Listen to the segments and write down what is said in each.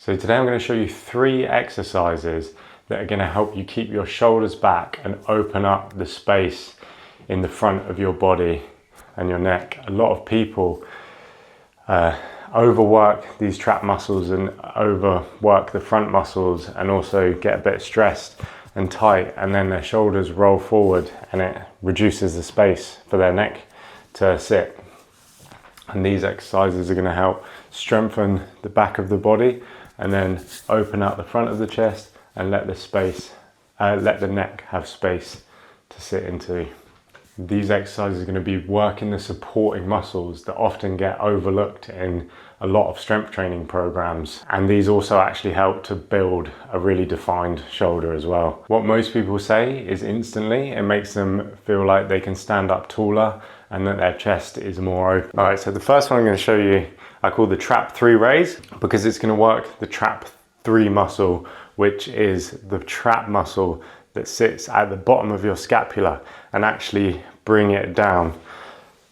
So today I'm going to show you 3 exercises that are going to help you keep your shoulders back and open up the space in the front of your body and your neck. A lot of people overwork these trap muscles and overwork the front muscles and also get a bit stressed and tight, and then their shoulders roll forward and it reduces the space for their neck to sit. And these exercises are going to help strengthen the back of the body and then open up the front of the chest and let the neck have space to sit into. These exercises are going to be working the supporting muscles that often get overlooked in a lot of strength training programs, and these also actually help to build a really defined shoulder as well. What most people say is instantly it makes them feel like they can stand up taller and that their chest is more open. All right, so the first one I'm going to show you I call the trap 3 raise, because it's going to work the trap 3 muscle, which is the trap muscle that sits at the bottom of your scapula, and actually bring it down.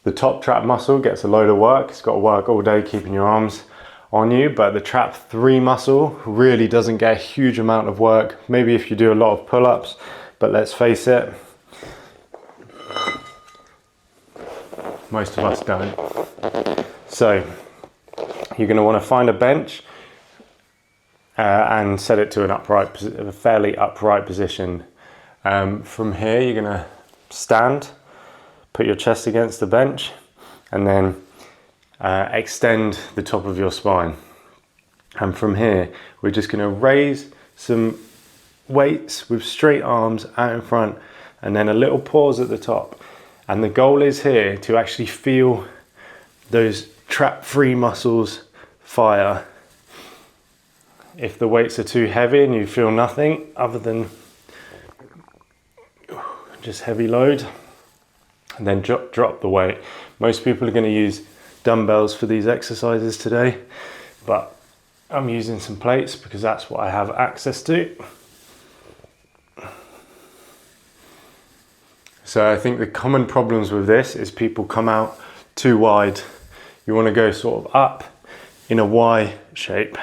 The top trap muscle gets a load of work. It's got to work all day keeping your arms on you, but the trap 3 muscle really doesn't get a huge amount of work. Maybe if you do a lot of pull-ups, but let's face it, most of us don't. So you're going to want to find a bench and set it to a fairly upright position. From here you're going to stand, put your chest against the bench, and then extend the top of your spine. And from here we're just going to raise some weights with straight arms out in front, and then a little pause at the top. And the goal is here to actually feel those trap 3 muscles fire. If the weights are too heavy and you feel nothing other than just heavy load, and then drop the weight. Most people are going to use dumbbells for these exercises today, but I'm using some plates because that's what I have access to. So I think the common problems with this is people come out too wide. You want to go sort of up in a Y shape.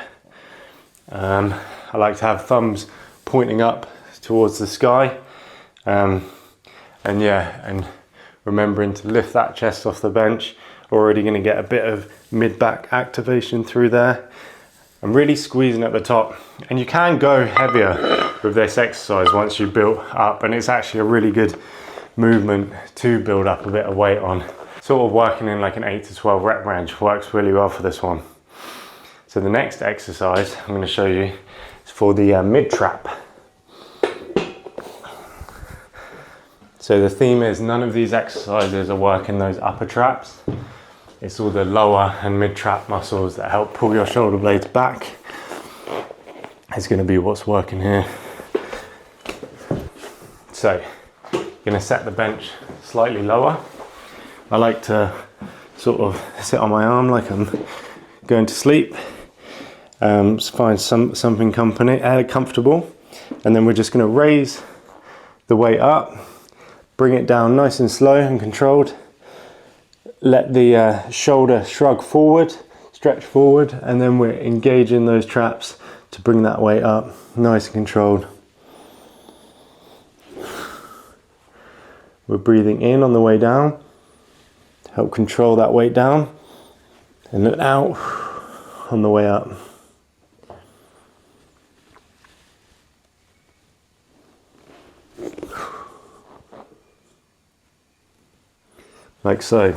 I like to have thumbs pointing up towards the sky, and remembering to lift that chest off the bench. Already going to get a bit of mid-back activation through there. I'm really squeezing at the top, and you can go heavier with this exercise once you've built up, and it's actually a really good movement to build up a bit of weight on. Sort of working in like an 8 to 12 rep range works really well for this one. So the next exercise I'm going to show you is for the mid trap. So the theme is none of these exercises are working those upper traps. It's all the lower and mid trap muscles that help pull your shoulder blades back. It's going to be what's working here. So you're going to set the bench slightly lower. I like to sort of sit on my arm like I'm going to sleep. Find something comfortable, and then we're just going to raise the weight up, bring it down nice and slow and controlled. Let the shoulder shrug forward, stretch forward, and then we're engaging those traps to bring that weight up, nice and controlled. We're breathing in on the way down, help control that weight down, and then out on the way up. Like so.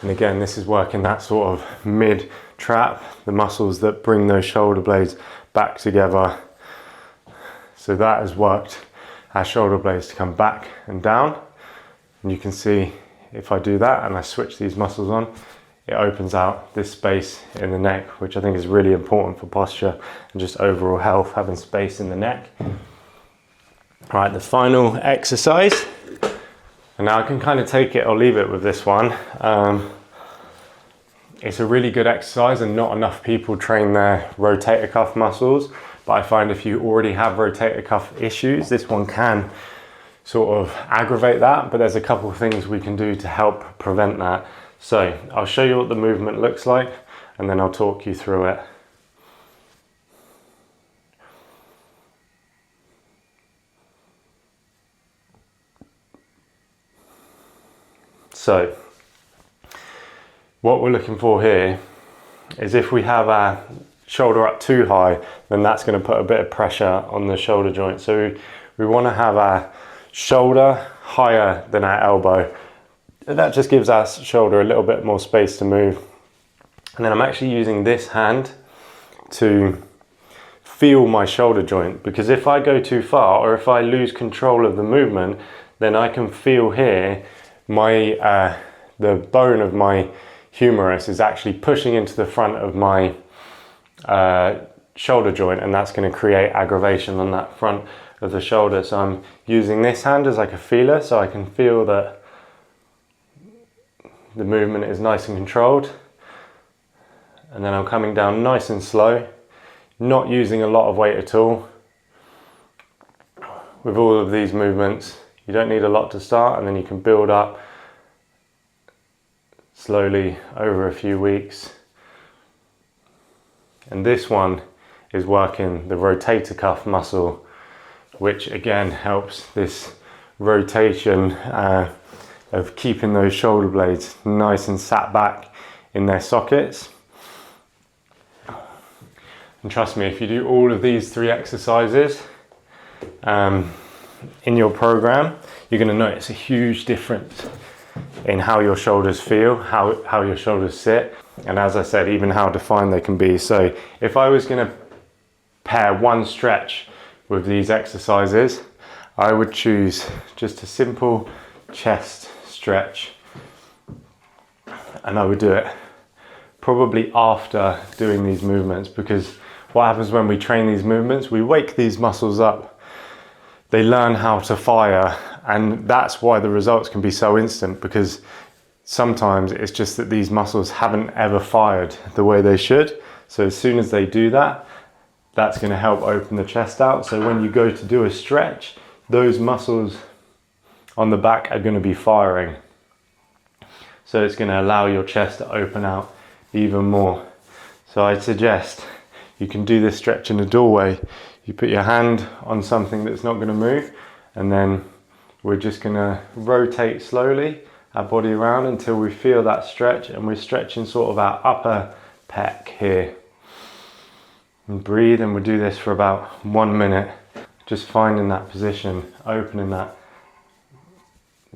And again, this is working that sort of mid trap, the muscles that bring those shoulder blades back together. So that has worked our shoulder blades to come back and down. And you can see if I do that and I switch these muscles on, it opens out this space in the neck, which I think is really important for posture and just overall health, having space in the neck. All right, the final exercise. And now I can kind of take it or leave it with this one. It's a really good exercise, and not enough people train their rotator cuff muscles. But I find if you already have rotator cuff issues, this one can sort of aggravate that. But there's a couple of things we can do to help prevent that. So I'll show you what the movement looks like, and then I'll talk you through it. So what we're looking for here is if we have our shoulder up too high, then that's going to put a bit of pressure on the shoulder joint. So we want to have our shoulder higher than our elbow. And that just gives our shoulder a little bit more space to move. And then I'm actually using this hand to feel my shoulder joint, because if I go too far or if I lose control of the movement, then I can feel here my the bone of my humerus is actually pushing into the front of my shoulder joint, and that's going to create aggravation on that front of the shoulder. So I'm using this hand as like a feeler, so I can feel that the movement is nice and controlled. And then I'm coming down nice and slow, not using a lot of weight at all. With all of these movements, you don't need a lot to start, and then you can build up slowly over a few weeks. And this one is working the rotator cuff muscle, which again helps this rotation of keeping those shoulder blades nice and sat back in their sockets. And trust me, if you do all of these 3 exercises in your program, you're going to notice a huge difference in how your shoulders feel, how your shoulders sit, and as I said, even how defined they can be. So if I was going to pair one stretch with these exercises, I would choose just a simple chest stretch, and I would do it probably after doing these movements, because what happens when we train these movements, we wake these muscles up, they learn how to fire, and that's why the results can be so instant, because sometimes it's just that these muscles haven't ever fired the way they should. So as soon as they do that, that's going to help open the chest out. So when you go to do a stretch, those muscles on the back are going to be firing. So it's going to allow your chest to open out even more. So I'd suggest you can do this stretch in a doorway. You put your hand on something that's not going to move, and then we're just going to rotate slowly our body around until we feel that stretch, and we're stretching sort of our upper pec here. And breathe, and we'll do this for about 1 minute, just finding that position, opening that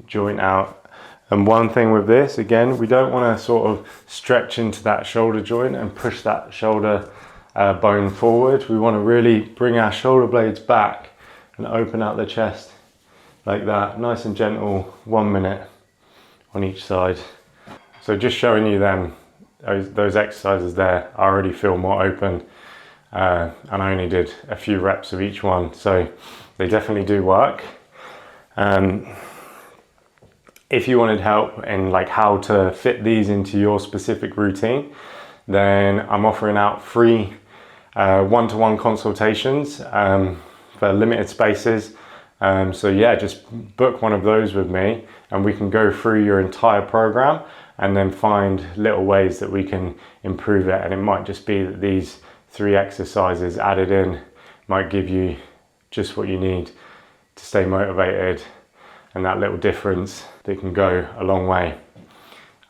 joint out. And one thing with this, again, we don't want to sort of stretch into that shoulder joint and push that shoulder bone forward. We want to really bring our shoulder blades back and open out the chest like that, nice and gentle, 1 minute on each side. So just showing you then those exercises there, I already feel more open, and I only did a few reps of each one, so they definitely do work. If you wanted help in like how to fit these into your specific routine, then I'm offering out free one-to-one consultations for limited spaces. So yeah, just book one of those with me, and we can go through your entire program and then find little ways that we can improve it. And it might just be that these 3 exercises added in might give you just what you need to stay motivated, and that little difference that can go a long way.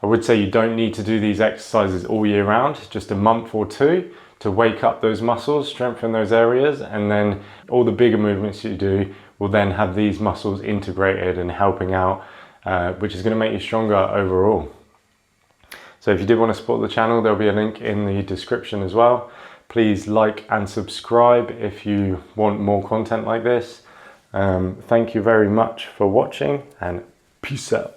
I would say you don't need to do these exercises all year round, just a month or 2 to wake up those muscles, strengthen those areas, and then all the bigger movements you do will then have these muscles integrated and helping out, which is going to make you stronger overall. So if you did want to support the channel, there'll be a link in the description as well. Please like and subscribe if you want more content like this. Thank you very much for watching, and peace out.